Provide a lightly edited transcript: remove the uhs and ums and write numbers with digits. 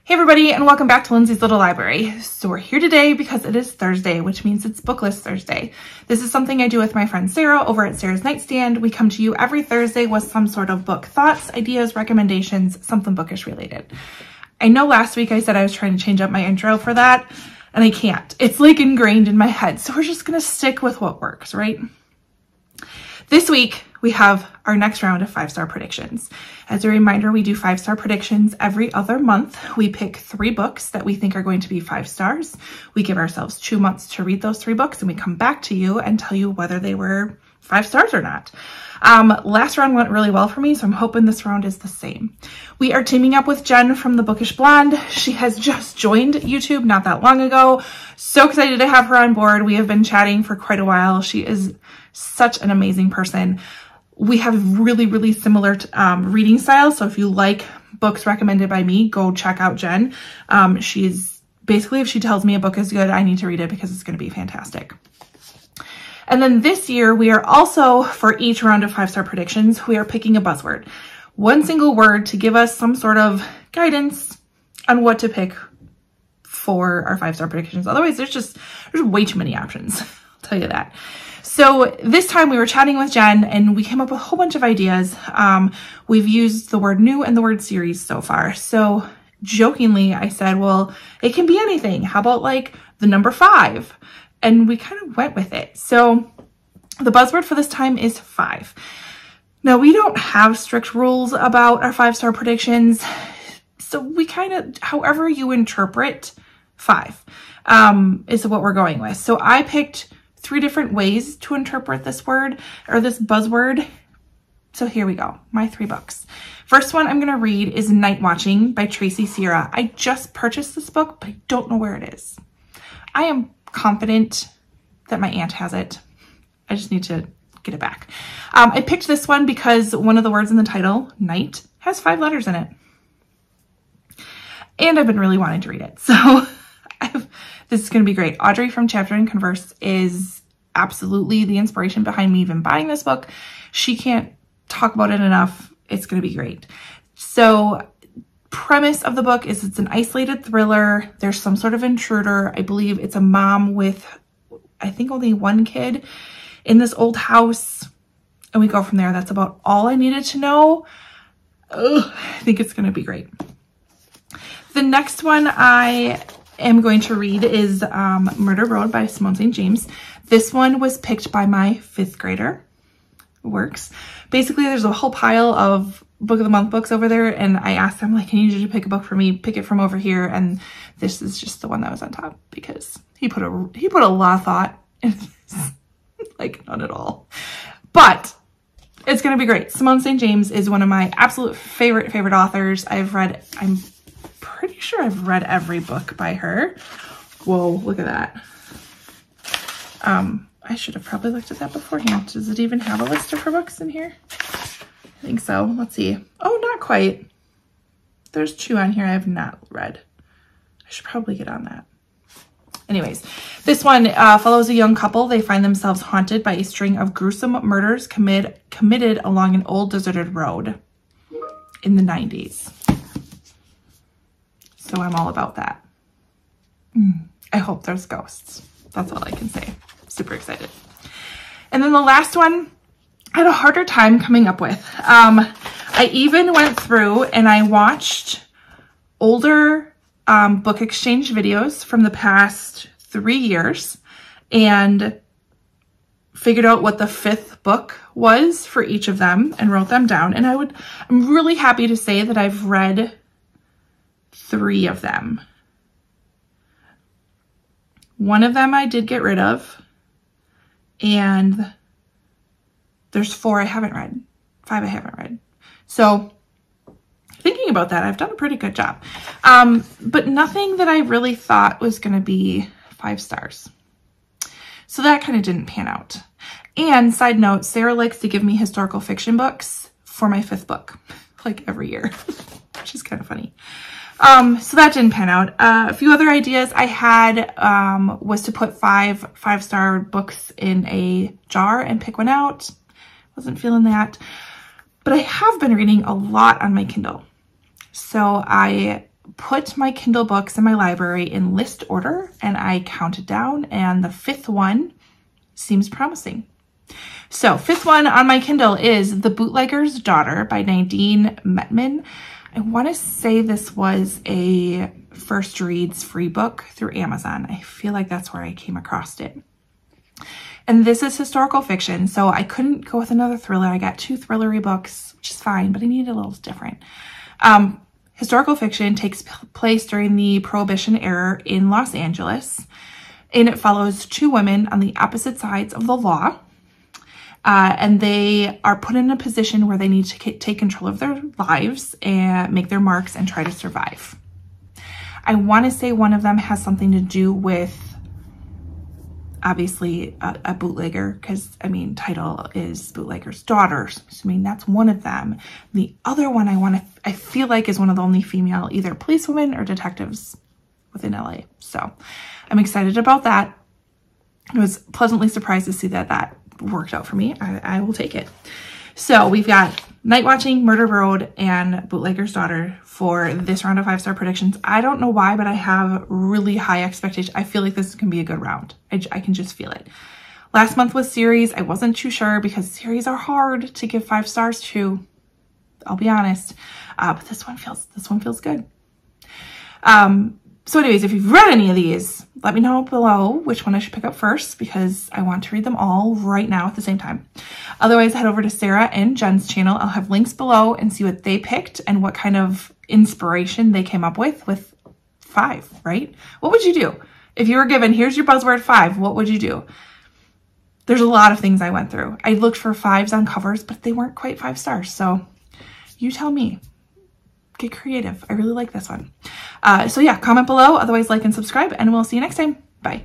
Hey everybody, and welcome back to Lindsey's Little Library. So we're here today because it is Thursday, which means it's BookList Thursday. This is something I do with my friend Sarah over at Sarah's Nightstand. We come to you every Thursday with some sort of book thoughts, ideas, recommendations, something bookish related. I know last week I said I was trying to change up my intro for that, and I can't. It's like ingrained in my head, so we're just gonna stick with what works, right? This week, we have our next round of 5-star predictions. As a reminder, we do 5-star predictions every other month. We pick 3 books that we think are going to be 5 stars. We give ourselves 2 months to read those 3 books, and we come back to you and tell you whether they were 5 stars or not. Last round went really well for me, so I'm hoping this round is the same. We are teaming up with Jen from The Bookish Blonde. She has just joined YouTube not that long ago. So excited to have her on board. We have been chatting for quite a while. She is such an amazing person. We have really similar reading styles. So if you like books recommended by me, go check out Jen. She's basically, if she tells me a book is good, I need to read it because it's going to be fantastic. And then this year, we are also, for each round of 5-star predictions, we are picking a buzzword. One single word to give us some sort of guidance on what to pick for our 5-star predictions. Otherwise, there's way too many options. I'll tell you that. So this time we were chatting with Jen and we came up with a whole bunch of ideas. We've used the word new and the word series so far. So jokingly, I said, well, it can be anything. How about like the number 5? And we kind of went with it. So the buzzword for this time is 5. Now, we don't have strict rules about our 5-star predictions. So we kind of, however you interpret 5 is what we're going with. So I picked 3 different ways to interpret this word or this buzzword. So here we go, my 3 books. First one I'm going to read is Night Watching by Tracy Sierra. I just purchased this book, but I don't know where it is. I am confident that my aunt has it. I just need to get it back. I picked this one because one of the words in the title, night, has 5 letters in it. And I've been really wanting to read it. So this is going to be great. Audrey from Chapter and Converse is absolutely the inspiration behind me even buying this book. She can't talk about it enough. It's going to be great. So premise of the book is it's an isolated thriller. There's some sort of intruder. I believe it's a mom with, I think, only 1 kid in this old house. And we go from there. That's about all I needed to know. Ugh, I think it's going to be great. The next one I am going to read is Murder Road by Simone St. James. This one was picked by my 5th grader. Works. Basically, there's a whole pile of Book of the Month books over there, and I asked him, like, I need you to pick a book for me, pick it from over here, and this is just the one that was on top because he put a lot of thought in this. Like, none at all. But it's going to be great. Simone St. James is one of my absolute favorite authors. I'm pretty sure I've read every book by her. Whoa, look at that. I should have probably looked at that beforehand. Does it even have a list of her books in here? I think so. Let's see. Oh, not quite. There's 2 on here I have not read. I should probably get on that. Anyways, this one follows a young couple. They find themselves haunted by a string of gruesome murders committed along an old deserted road in the 90s. So I'm all about that. I hope there's ghosts. That's all I can say. Super excited. And then the last one I had a harder time coming up with. I even went through and I watched older book exchange videos from the past 3 years and figured out what the 5th book was for each of them and wrote them down. And I'm really happy to say that I've read 3 of them. One of them I did get rid of, and there's 4 I haven't read, 5 I haven't read. So thinking about that, I've done a pretty good job. But nothing that I really thought was going to be 5 stars. So that kind of didn't pan out. And side note, Sarah likes to give me historical fiction books for my 5th book, like every year, which is kind of funny. So that didn't pan out. A few other ideas I had was to put 5 5-star books in a jar and pick one out. Wasn't feeling that. But I have been reading a lot on my Kindle. So I put my Kindle books in my library in list order, and I counted down, and the fifth one seems promising. So fifth one on my Kindle is The Bootlegger's Daughter by Nadine Metman. I want to say this was a first reads free book through Amazon. I feel like that's where I came across it. And this is historical fiction, so I couldn't go with another thriller. I got 2 thrillery books, which is fine, but I needed a little different. Historical fiction takes place during the Prohibition era in Los Angeles, and it follows 2 women on the opposite sides of the law, and they are put in a position where they need to take control of their lives and make their marks and try to survive. I want to say one of them has something to do with obviously a bootlegger, because I mean, title is Bootlegger's Daughter, so I mean that's one of them. The other one I feel like is one of the only female either policewomen or detectives within LA. So I'm excited about that. I was pleasantly surprised to see that worked out for me. I will take it. So we've got Night Watching, Murder Road, and Bootlegger's Daughter for this round of 5-star predictions. I don't know why, but I have really high expectations. I feel like this can be a good round. I can just feel it. Last month was series. I wasn't too sure because series are hard to give 5 stars to. I'll be honest, but this one feels good. So anyways, if you've read any of these, let me know below which one I should pick up first, because I want to read them all right now at the same time. Otherwise, head over to Sarah and Jen's channel. I'll have links below and see what they picked and what kind of inspiration they came up with 5, right? What would you do? If you were given, here's your buzzword 5, what would you do? There's a lot of things I went through. I looked for 5s on covers, but they weren't quite 5 stars. So you tell me. Get creative. I really like this one. So yeah, comment below. Otherwise, like and subscribe, and we'll see you next time. Bye.